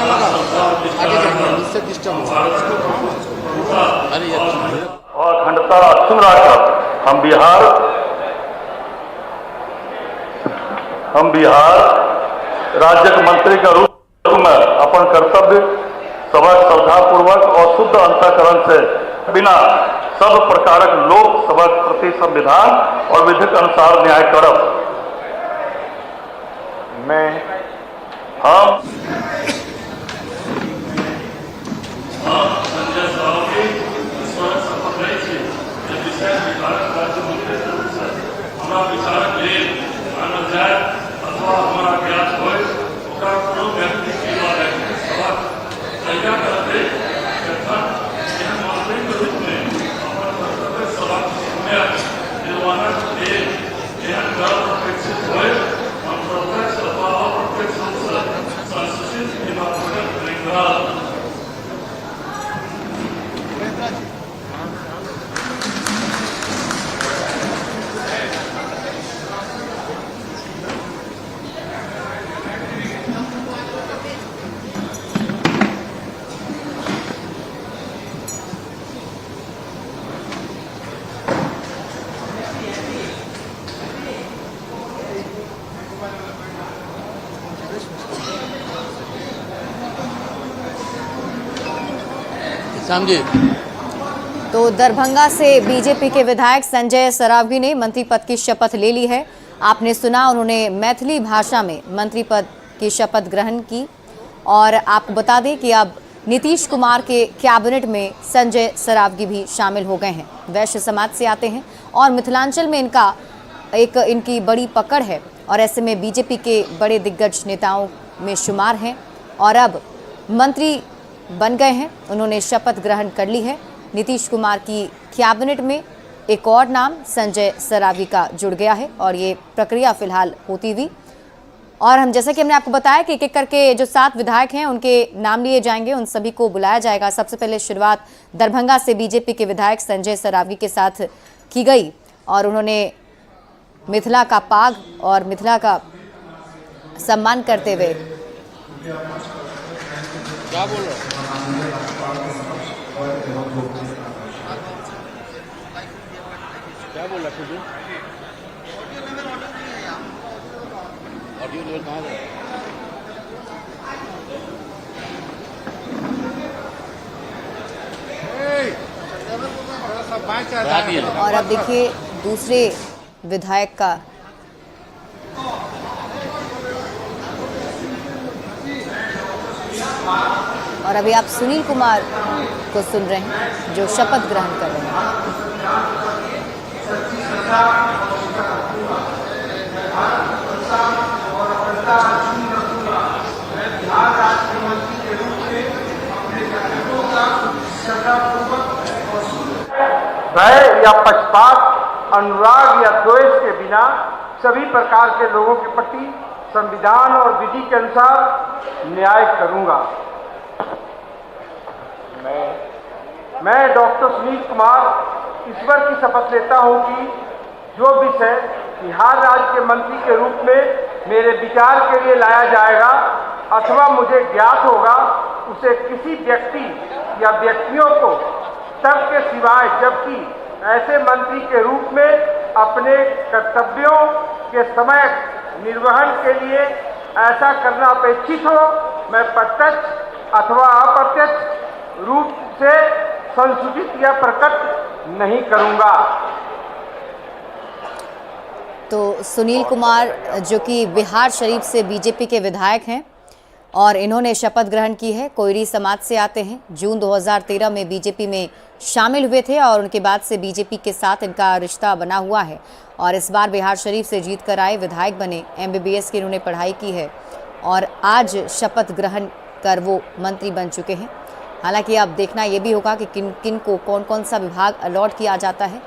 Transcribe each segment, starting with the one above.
हमारा आगे जाएंगे, इससे डिस्टर्ब होगा। अरे और अखंडता अक्षुण रखकर हम बिहार राज्य के मंत्री के रूप में अपन कर्तव्य सबक श्रद्धापूर्वक और शुद्ध अंतःकरण से बिना सब प्रकारक लोक सबक प्रति संविधान और विधि के अनुसार न्याय करब। हम संजय सरावगी शपथ लै छी जे विशेष विचारक राज्य मंत्री के रूप से हमरा विचारक लेल मानल जाय अथवा हमारा ज्ञात होय ओकरा कोनो व्यक्ति के द्वारा सभा तैयार करते जखन एहन मंत्री के रूप में अपन कर्तव्य सभा में निर्वहन लेल एहन गर्व अपेक्षित होय हम प्रत्यक्ष अथवा अप्रत्यक्ष रूप से संसूचित निवारण करेंगे। तो दरभंगा से बीजेपी के विधायक संजय सरावगी ने मंत्री पद की शपथ ले ली है। आपने सुना, उन्होंने मैथिली भाषा में मंत्री पद की शपथ ग्रहण की। और आपको बता दें कि अब नीतीश कुमार के कैबिनेट में संजय सरावगी भी शामिल हो गए हैं। वैश्य समाज से आते हैं और मिथिलांचल में इनकी बड़ी पकड़ है और ऐसे में बीजेपी के बड़े दिग्गज नेताओं में शुमार हैं और अब मंत्री बन गए हैं। उन्होंने शपथ ग्रहण कर ली है। नीतीश कुमार की कैबिनेट में एक और नाम संजय सरावगी का जुड़ गया है और ये प्रक्रिया फिलहाल होती हुई। और हम जैसा कि हमने आपको बताया कि एक एक करके जो 7 विधायक हैं उनके नाम लिए जाएंगे, उन सभी को बुलाया जाएगा। सबसे पहले शुरुआत दरभंगा से बीजेपी के विधायक संजय सरावगी के साथ की गई और उन्होंने मिथिला का पाग और मिथिला का सम्मान करते हुए क्या बोल रहे क्या बोल रहा है? ऑडियो लेवल कहाँ है? और अब देखिए दूसरे विधायक का और अभी आप सुनील कुमार को सुन रहे हैं जो शपथ ग्रहण कर रहे हैं। भय या पक्षपात, अनुराग या द्वेष के बिना सभी प्रकार के लोगों के प्रति संविधान और विधि के अनुसार न्याय करूंगा। मैं डॉक्टर सुनील कुमार ईश्वर की शपथ लेता हूं कि जो विषय बिहार राज्य के मंत्री के रूप में मेरे विचार के लिए लाया जाएगा अथवा मुझे ज्ञात होगा उसे किसी व्यक्ति या व्यक्तियों को तब के सिवाय जबकि ऐसे मंत्री के रूप में अपने कर्तव्यों के समय निर्वहन के लिए ऐसा करना अपेक्षित हो, मैं प्रत्यक्ष अथवा अप्रत्यक्ष रूप से संसूचित या प्रकट नहीं करूंगा। तो सुनील कुमार जो कि बिहार शरीफ से बीजेपी के विधायक हैं और इन्होंने शपथ ग्रहण की है, कोयरी समाज से आते हैं। जून 2013 में बीजेपी में शामिल हुए थे और उनके बाद से बीजेपी के साथ इनका रिश्ता बना हुआ है और इस बार बिहार शरीफ से जीत कर आए विधायक बने। MBBS की इन्होंने पढ़ाई की है और आज शपथ ग्रहण कर वो मंत्री बन चुके हैं। हालांकि अब देखना ये भी होगा कि किन किन को कौन कौन सा विभाग अलॉट किया जाता है।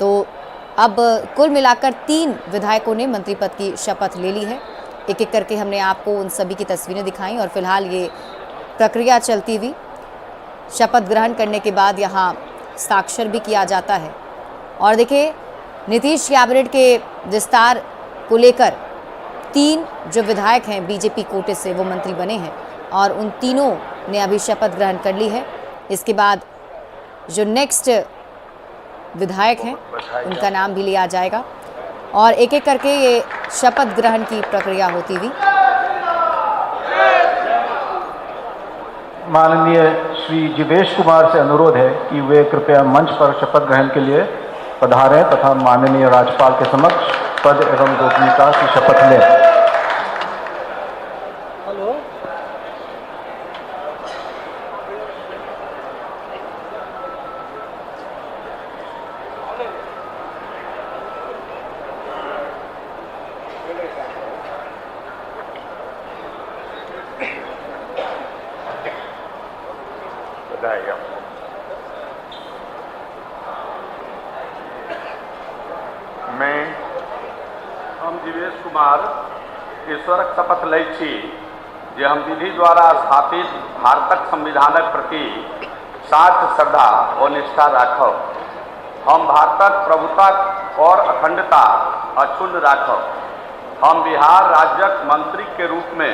तो अब कुल मिलाकर 3 विधायकों ने मंत्री पद की शपथ ले ली है। एक एक करके हमने आपको उन सभी की तस्वीरें दिखाई और फिलहाल ये प्रक्रिया चलती हुई। शपथ ग्रहण करने के बाद यहाँ हस्ताक्षर भी किया जाता है। और देखिए नीतीश कैबिनेट के विस्तार को लेकर 3 जो विधायक हैं बीजेपी कोटे से वो मंत्री बने हैं और उन तीनों ने अभी शपथ ग्रहण कर ली है। इसके बाद जो नेक्स्ट विधायक हैं उनका नाम भी लिया जाएगा और एक एक करके ये शपथ ग्रहण की प्रक्रिया होती हुई। माननीय श्री जीवेश कुमार से अनुरोध है कि वे कृपया मंच पर शपथ ग्रहण के लिए पधारें तथा माननीय राज्यपाल के समक्ष पद एवं गोपनीयता की शपथ लें। हम जीवेश कुमार ईश्वरक शपथ लै छी जे हम विधि द्वारा स्थापित भारतक संविधानक प्रति साच श्रद्धा और निष्ठा राखब। हम भारतक प्रभुता और अखंडता अक्षुण्ण राखब। हम बिहार राज्यक मंत्री के रूप में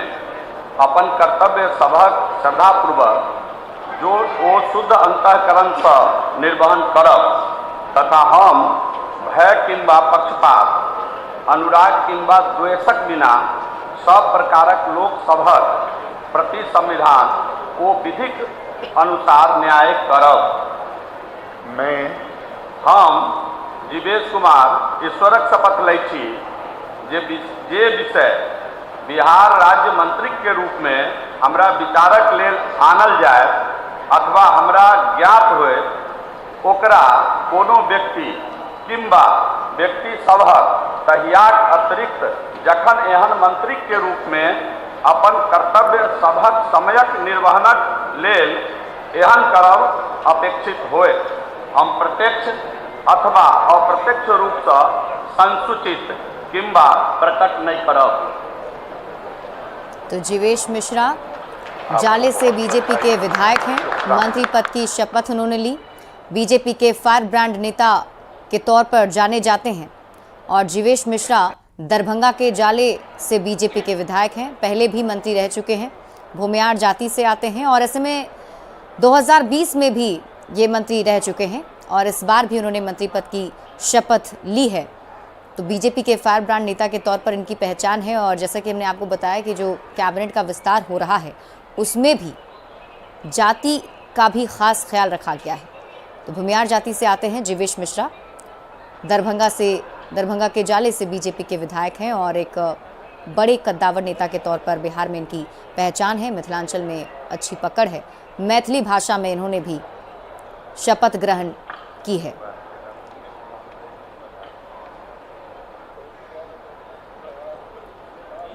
अपन कर्तव्य सभक श्रद्धापूर्वक जो ओ शुद्ध अंतःकरण से निर्वहन करब तथा हम भय किंबा पक्षपात अनुराग किंबा द्वेषक बिना सब प्रकारक लोक सभक प्रति संविधान को विधिक अनुसार न्याय करब। हम जीवेश कुमार ईश्वरक शपथ लै छी जे विषय बिहार राज्य मंत्री के रूप में हमरा विचारक लेल आनल जाय अथवा हमरा ज्ञात होय ओकरा कोनो व्यक्ति किंबा व्यक्ति सभक तहियाक अतिरिक्त जखन एहन मंत्री के रूप में अपन कर्तव्य सभक समयक निर्वहनक लेल एहन करब अपेक्षित होय हम प्रत्यक्ष अथवा अप्रत्यक्ष रूप से संसूचित किंबा प्रकट नहीं करब। तो जीवेश मिश्रा जाले से बीजेपी के विधायक हैं। मंत्री पद की शपथ उन्होंने ली। बीजेपी के फायर ब्रांड नेता के तौर पर जाने जाते हैं और जीवेश मिश्रा दरभंगा के जाले से बीजेपी के विधायक हैं। पहले भी मंत्री रह चुके हैं। भूमियार जाति से आते हैं और ऐसे में 2020 में भी ये मंत्री रह चुके हैं और इस बार भी उन्होंने मंत्री पद की शपथ ली है। तो बीजेपी के फायर ब्रांड नेता के तौर पर इनकी पहचान है और जैसा कि हमने आपको बताया कि जो कैबिनेट का विस्तार हो रहा है उसमें भी जाति का भी खास ख्याल रखा गया है। तो भूमियार जाति से आते हैं जीवेश मिश्रा। दरभंगा के जाले से बीजेपी के विधायक हैं और एक बड़े कद्दावर नेता के तौर पर बिहार में इनकी पहचान है। मिथिलांचल में अच्छी पकड़ है। मैथिली भाषा में इन्होंने भी शपथ ग्रहण की है।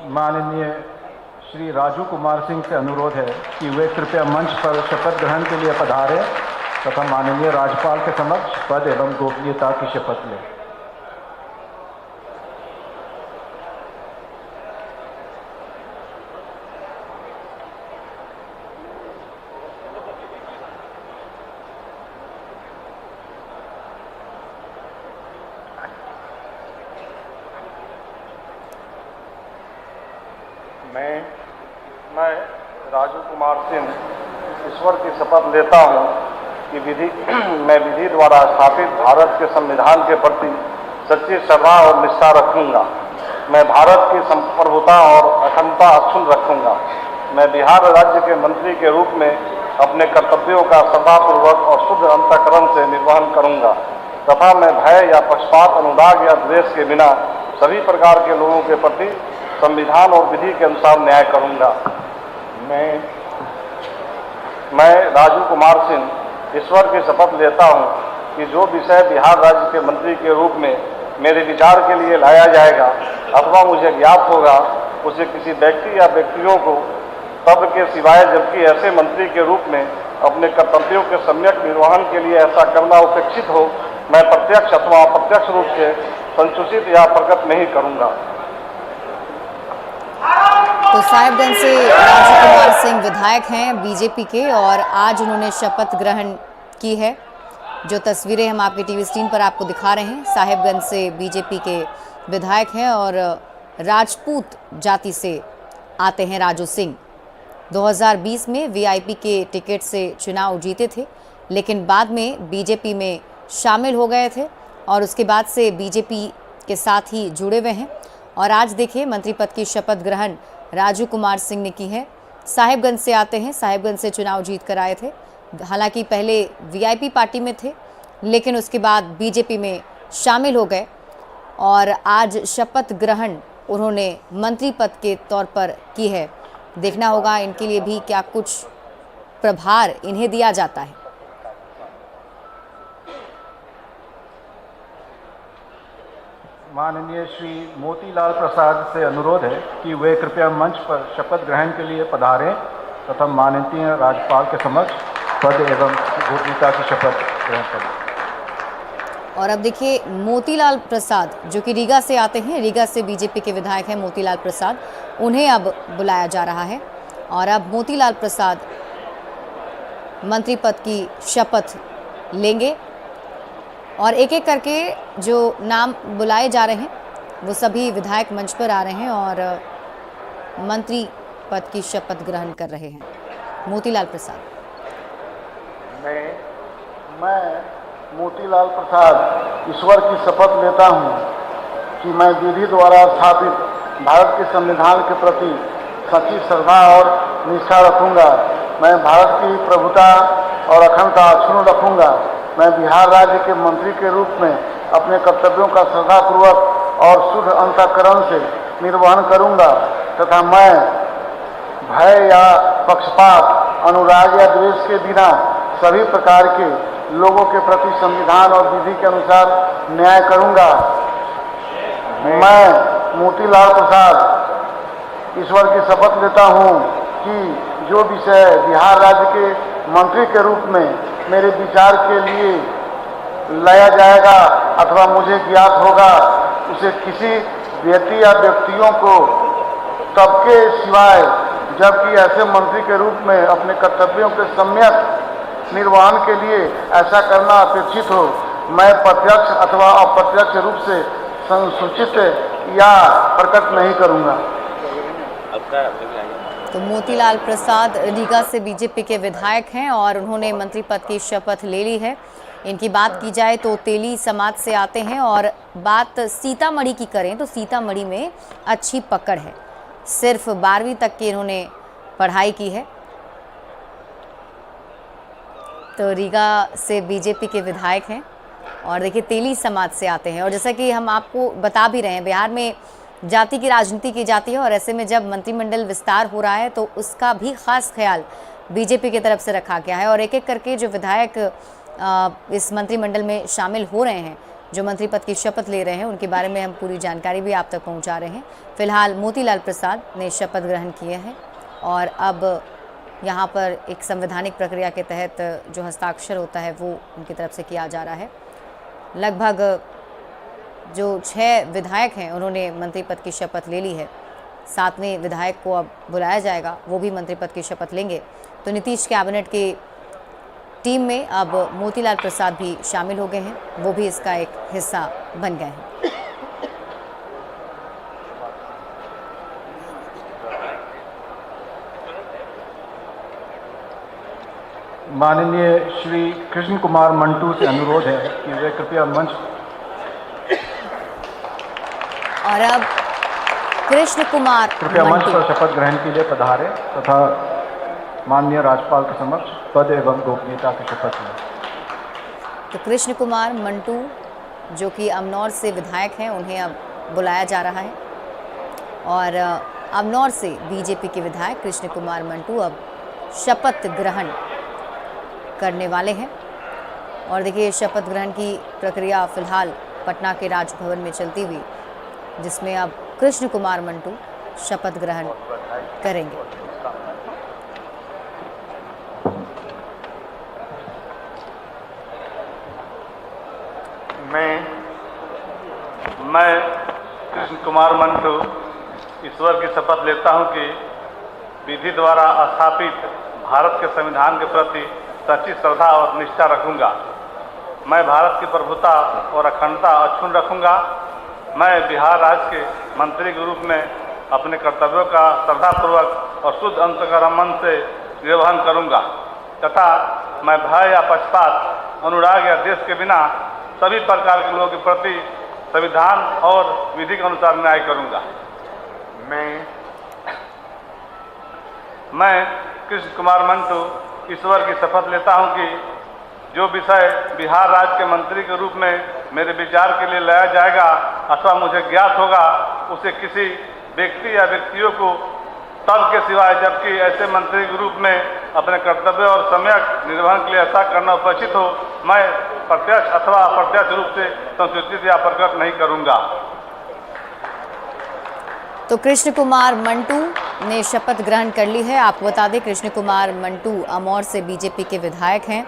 माननीय श्री राजू कुमार सिंह से अनुरोध है कि वे कृपया मंच पर शपथ ग्रहण के लिए पधारें तथा माननीय राज्यपाल के समक्ष पद एवं गोपनीयता की शपथ लें। मैं राजू कुमार सिंह ईश्वर की शपथ लेता हूँ कि मैं विधि द्वारा स्थापित भारत के संविधान के प्रति सच्ची श्रद्धा और निष्ठा रखूंगा। मैं भारत की संप्रभुता और अखंडता अक्षुण्ण रखूंगा। मैं बिहार राज्य के मंत्री के रूप में अपने कर्तव्यों का श्रद्धापूर्वक और शुद्ध अंतःकरण से निर्वहन करूंगा तथा मैं भय या पक्षपात अनुराग या द्वेष के बिना सभी प्रकार के लोगों के प्रति संविधान और विधि के अनुसार न्याय करूंगा। मैं राजू कुमार सिंह ईश्वर की शपथ लेता हूं कि जो विषय बिहार राज्य के मंत्री के रूप में मेरे विचार के लिए लाया जाएगा अथवा मुझे ज्ञात होगा उसे किसी व्यक्ति या व्यक्तियों को तब के सिवाय जबकि ऐसे मंत्री के रूप में अपने कर्तव्यों के सम्यक निर्वहन के लिए ऐसा करना अपेक्षित हो मैं प्रत्यक्ष अथवा अप्रत्यक्ष रूप से संसूचित या प्रकट नहीं करूंगा। तो साहेबगंज से राजू कुमार सिंह विधायक हैं बीजेपी के और आज उन्होंने शपथ ग्रहण की है। जो तस्वीरें हम आपके टीवी स्क्रीन पर आपको दिखा रहे हैं साहेबगंज से बीजेपी के विधायक हैं और राजपूत जाति से आते हैं राजू सिंह। 2020 में वीआईपी के टिकट से चुनाव जीते थे, लेकिन बाद में बीजेपी में शामिल हो गए थे और उसके बाद से बीजेपी के साथ ही जुड़े हुए हैं। और आज देखिए मंत्री पद की शपथ ग्रहण राजू कुमार सिंह ने की है। साहिबगंज से आते हैं, साहिबगंज से चुनाव जीत कर आए थे। हालांकि पहले वीआईपी पार्टी में थे, लेकिन उसके बाद बीजेपी में शामिल हो गए और आज शपथ ग्रहण उन्होंने मंत्री पद के तौर पर की है। देखना होगा इनके लिए भी क्या कुछ प्रभार इन्हें दिया जाता है। माननीय श्री मोतीलाल प्रसाद से अनुरोध है कि वे कृपया मंच पर शपथ ग्रहण के लिए पधारें तथा माननीय राज्यपाल के समक्ष पद एवं गोपनीयता की शपथ ग्रहण करें। और अब देखिए मोतीलाल प्रसाद जो कि रीगा से आते हैं, रीगा से बीजेपी के विधायक हैं मोतीलाल प्रसाद, उन्हें अब बुलाया जा रहा है और अब मोतीलाल प्रसाद मंत्री पद की शपथ लेंगे और एक एक करके जो नाम बुलाए जा रहे हैं वो सभी विधायक मंच पर आ रहे हैं और मंत्री पद की शपथ ग्रहण कर रहे हैं। मोतीलाल प्रसाद। मैं मोतीलाल प्रसाद ईश्वर की शपथ लेता हूँ कि मैं विधि द्वारा स्थापित भारत के संविधान के प्रति सच्ची श्रद्धा और निष्ठा रखूँगा। मैं भारत की प्रभुता और अखंडता अक्षुण्ण रखूँगा। मैं बिहार राज्य के मंत्री के रूप में अपने कर्तव्यों का श्रद्धापूर्वक और शुद्ध अंतःकरण से निर्वहन करूँगा तथा मैं भय या पक्षपात, अनुराग या द्वेष के बिना सभी प्रकार के लोगों के प्रति संविधान और विधि के अनुसार न्याय करूंगा। मैं मोतीलाल प्रसाद ईश्वर की शपथ लेता हूं कि जो विषय बिहार राज्य के मंत्री के रूप में मेरे विचार के लिए लाया जाएगा अथवा मुझे ज्ञात होगा, उसे किसी व्यक्ति या व्यक्तियों को तबके सिवाय, जबकि ऐसे मंत्री के रूप में अपने कर्तव्यों के सम्यक निर्वहन के लिए ऐसा करना अपेक्षित हो, मैं प्रत्यक्ष अथवा अप्रत्यक्ष रूप से संसूचित या प्रकट नहीं करूंगा। तो मोतीलाल प्रसाद रीगा से बीजेपी के विधायक हैं और उन्होंने मंत्री पद की शपथ ले ली है। इनकी बात की जाए तो तेली समाज से आते हैं और बात सीतामढ़ी की करें तो सीतामढ़ी में अच्छी पकड़ है। सिर्फ 12वीं तक की इन्होंने पढ़ाई की है। तो रीगा से बीजेपी के विधायक हैं और देखिए तेली समाज से आते हैं और जैसा कि हम आपको बता भी रहे हैं, बिहार में जाति की राजनीति की जाती है और ऐसे में जब मंत्रिमंडल विस्तार हो रहा है तो उसका भी खास ख्याल बीजेपी की तरफ से रखा गया है और एक एक करके जो विधायक इस मंत्रिमंडल में शामिल हो रहे हैं, जो मंत्री पद की शपथ ले रहे हैं, उनके बारे में हम पूरी जानकारी भी आप तक पहुंचा रहे हैं। फिलहाल मोतीलाल प्रसाद ने शपथ ग्रहण किए हैं और अब यहाँ पर एक संवैधानिक प्रक्रिया के तहत जो हस्ताक्षर होता है वो उनकी तरफ से किया जा रहा है। लगभग जो 6 विधायक हैं उन्होंने मंत्री पद की शपथ ले ली है। 7वें विधायक को अब बुलाया जाएगा, वो भी मंत्री पद की शपथ लेंगे। तो नीतीश कैबिनेट की टीम में अब मोतीलाल प्रसाद भी शामिल हो गए हैं, वो भी इसका एक हिस्सा बन गए हैं। माननीय श्री कृष्ण कुमार मंटू से अनुरोध है कि वे कृपया मंच। और अब कृष्ण कुमार कृपया मंच पर शपथ ग्रहण के लिए पधारे तथा माननीय राज्यपाल के समक्ष पद एवं गोपनीयता की शपथ लें। तो कृष्ण कुमार मंटू जो कि अमनौर से विधायक हैं, उन्हें अब बुलाया जा रहा है और अमनौर से बीजेपी के विधायक कृष्ण कुमार मंटू अब शपथ ग्रहण करने वाले हैं। और देखिए शपथ ग्रहण की प्रक्रिया फिलहाल पटना के राजभवन में चलती हुई, जिसमें अब कृष्ण कुमार मंटू शपथ ग्रहण करेंगे। मैं कृष्ण कुमार मंटू ईश्वर की शपथ लेता हूं कि विधि द्वारा स्थापित भारत के संविधान के प्रति सच्ची श्रद्धा और निष्ठा रखूंगा। मैं भारत की प्रभुता और अखंडता अक्षुण्ण रखूंगा। मैं बिहार राज्य के मंत्री के रूप में अपने कर्तव्यों का श्रद्धापूर्वक और शुद्ध अंतःकरण मन से निर्वहन करूंगा तथा मैं भय या पक्षपात, अनुराग या देश के बिना सभी प्रकार के लोगों के प्रति संविधान और विधि के अनुसार न्याय करूंगा। मैं कृष्ण कुमार मंटू ईश्वर की शपथ लेता हूं कि जो विषय बिहार राज्य के मंत्री के रूप में मेरे विचार के लिए लाया जाएगा अथवा मुझे ज्ञात होगा, उसे किसी व्यक्ति या व्यक्तियों को तब के सिवाय जबकि ऐसे मंत्री के रूप में अपने कर्तव्य और सम्यक निर्वहन के लिए ऐसा करना उचित हो, मैं प्रत्यक्ष अथवा अप्रत्यक्ष रूप से संसूचित या प्रकट नहीं करूंगा। तो कृष्ण कुमार मंटू ने शपथ ग्रहण कर ली है। आपको बता दें, कृष्ण कुमार मंटू अमौर से बीजेपी के विधायक हैं।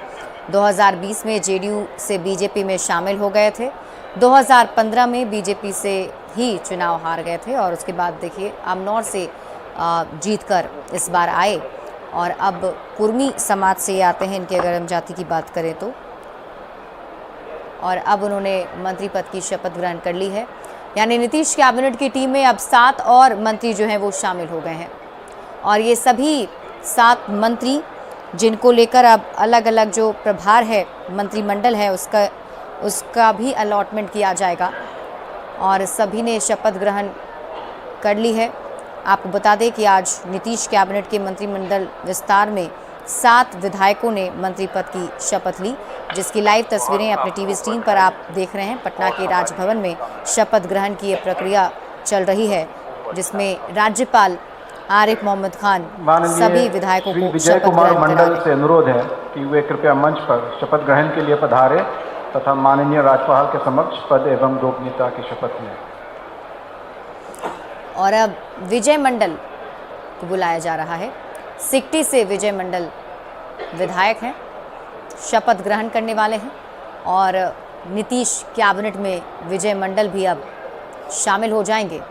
2020 में जेडीयू से बीजेपी में शामिल हो गए थे। 2015 में बीजेपी से ही चुनाव हार गए थे और उसके बाद देखिए अमनौर से जीतकर इस बार आए और अब कुर्मी समाज से आते हैं। इनके अगर हम जाति की बात करें तो, और अब उन्होंने मंत्री पद की शपथ ग्रहण कर ली है। यानी नीतीश कैबिनेट की टीम में अब 7 और मंत्री जो हैं वो शामिल हो गए हैं और ये सभी 7 मंत्री जिनको लेकर अब अलग अलग जो प्रभार है, मंत्रिमंडल है, उसका भी अलॉटमेंट किया जाएगा और सभी ने शपथ ग्रहण कर ली है। आपको बता दें कि आज नीतीश कैबिनेट के मंत्रिमंडल विस्तार में 7 विधायकों ने मंत्री पद की शपथ ली, जिसकी लाइव तस्वीरें अपने टीवी स्क्रीन पर आप देख रहे हैं। पटना के राजभवन में शपथ ग्रहण की ये प्रक्रिया चल रही है, जिसमें राज्यपाल आरिफ मोहम्मद खान सभी विधायकों को विजय कुमार मंडल से अनुरोध है कि वे कृपया मंच पर शपथ ग्रहण के लिए पधारे तथा माननीय राज्यपाल के समक्ष पद एवं गोपनीयता की शपथ लें। और अब विजय मंडल को बुलाया जा रहा है। सिकटी से विजय मंडल विधायक हैं, शपथ ग्रहण करने वाले हैं और नीतीश कैबिनेट में विजय मंडल भी अब शामिल हो जाएंगे।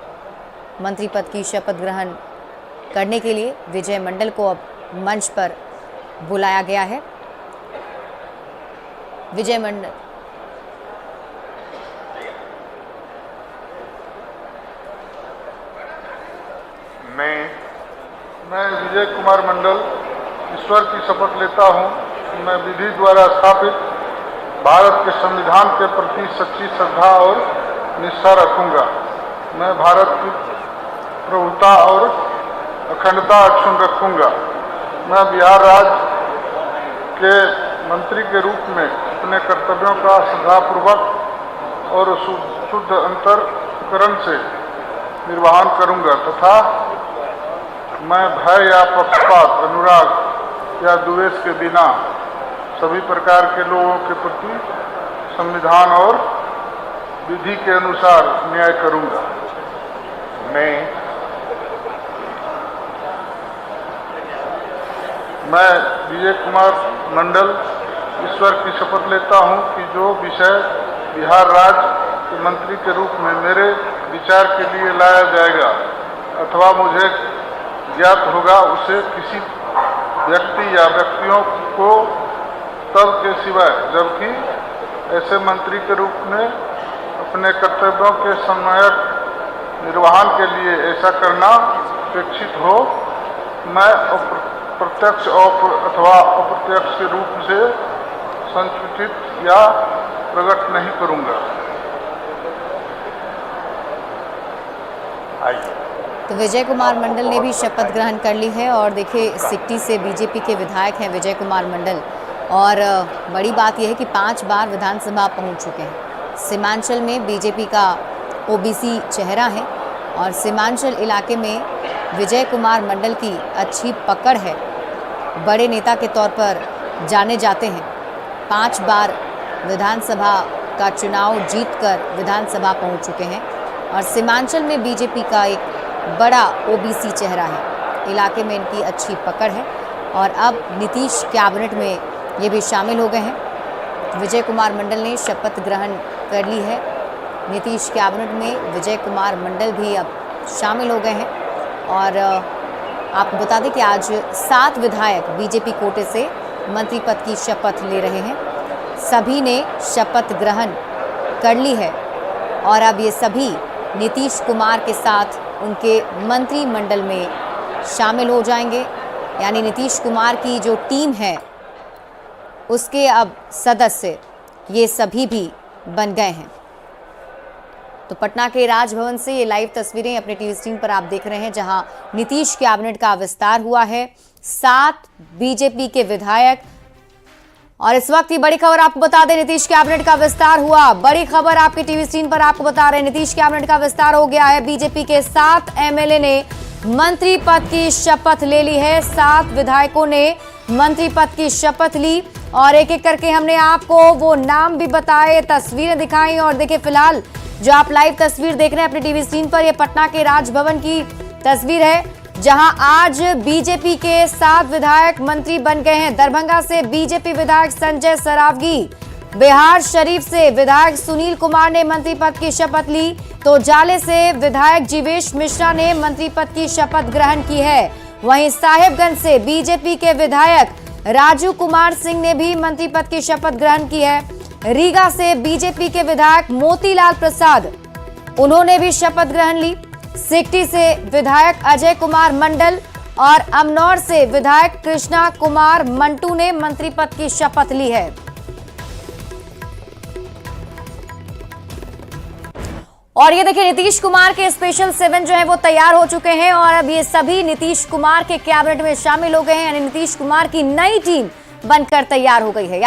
मंत्री पद की शपथ ग्रहण करने के लिए विजय मंडल को अब मंच पर बुलाया गया है। विजय मंडल मैं विजय कुमार मंडल ईश्वर की शपथ लेता हूं कि मैं विधि द्वारा स्थापित भारत के संविधान के प्रति सच्ची श्रद्धा और निष्ठा रखूंगा। मैं भारत की प्रभुता और अखंडता अक्षुण्ण रखूंगा। मैं बिहार राज्य के मंत्री के रूप में अपने कर्तव्यों का श्रद्धापूर्वक और शुद्ध अंतःकरण से निर्वहन करूंगा तथा मैं भय या पक्षपात, अनुराग या द्वेष के बिना सभी प्रकार के लोगों के प्रति संविधान और विधि के अनुसार न्याय करूंगा। मैं विजय कुमार मंडल ईश्वर की शपथ लेता हूं कि जो विषय बिहार राज्य के मंत्री के रूप में मेरे विचार के लिए लाया जाएगा अथवा मुझे ज्ञात होगा, उसे किसी व्यक्ति या व्यक्तियों को तब के सिवाय जबकि ऐसे मंत्री के रूप में अपने कर्तव्यों के सम्यक निर्वहन के लिए ऐसा करना अपेक्षित हो, मैं प्रत्यक्ष अथवा अप्रत्यक्ष के रूप से संसूचित या प्रकट नहीं करूंगा। तो विजय कुमार मंडल ने भी शपथ ग्रहण कर ली है और देखिए सिकटी से बीजेपी के विधायक हैं विजय कुमार मंडल और बड़ी बात यह है कि 5 बार विधानसभा पहुंच चुके हैं। सीमांचल में बीजेपी का ओबीसी चेहरा है और सीमांचल इलाके में विजय कुमार मंडल की अच्छी पकड़ है, बड़े नेता के तौर पर जाने जाते हैं। 5 बार विधानसभा का चुनाव जीतकर विधानसभा पहुंच चुके हैं और सीमांचल में बीजेपी का एक बड़ा ओबीसी चेहरा है, इलाके में इनकी अच्छी पकड़ है और अब नीतीश कैबिनेट में ये भी शामिल हो गए हैं। विजय कुमार मंडल ने शपथ ग्रहण कर ली है। नीतीश कैबिनेट में विजय कुमार मंडल भी अब शामिल हो गए हैं और आपको बता दें कि आज 7 विधायक बीजेपी कोटे से मंत्री पद की शपथ ले रहे हैं। सभी ने शपथ ग्रहण कर ली है और अब ये सभी नीतीश कुमार के साथ उनके मंत्रिमंडल में शामिल हो जाएंगे, यानी नीतीश कुमार की जो टीम है उसके अब सदस्य ये सभी भी बन गए हैं। तो पटना के राजभवन से ये लाइव तस्वीरें अपने टीवी स्क्रीन पर आप देख रहे हैं, जहां नीतीश कैबिनेट का विस्तार हुआ है। 7 बीजेपी के विधायक, और इस वक्त की बड़ी खबर आपको बता दें, नीतीश कैबिनेट का विस्तार हुआ। बड़ी खबर आपकी टीवी स्क्रीन पर आपको बता रहे हैं, नीतीश कैबिनेट का विस्तार हो गया है। बीजेपी के 7 एमएलए ने मंत्री पद की शपथ ले ली है। 7 विधायकों ने मंत्री पद की शपथ ली और एक एक करके हमने आपको वो नाम भी बताए, तस्वीरें दिखाई। और देखिए, फिलहाल जो आप लाइव तस्वीर देख रहे हैं अपनी टीवी स्क्रीन पर, यह पटना के राजभवन की तस्वीर है, जहां आज बीजेपी के 7 विधायक मंत्री बन गए हैं। दरभंगा से बीजेपी विधायक संजय सरावगी, बिहार शरीफ से विधायक सुनील कुमार ने मंत्री पद की शपथ ली, तो जाले से विधायक जीवेश मिश्रा ने मंत्री पद की शपथ ग्रहण की है। वहीं साहेबगंज से बीजेपी के विधायक राजू कुमार सिंह ने भी मंत्री पद की शपथ ग्रहण की है। रीगा से बीजेपी के विधायक मोतीलाल प्रसाद, उन्होंने भी शपथ ग्रहण ली। सिकटी से विधायक अजय कुमार मंडल और अमनौर से विधायक कृष्णा कुमार मंटू ने मंत्री पद की शपथ ली है। और ये देखिए, नीतीश कुमार के स्पेशल 7 जो है वो तैयार हो चुके हैं और अब ये सभी नीतीश कुमार के कैबिनेट में शामिल हो गए हैं, यानी नीतीश कुमार की नई टीम बनकर तैयार हो गई है।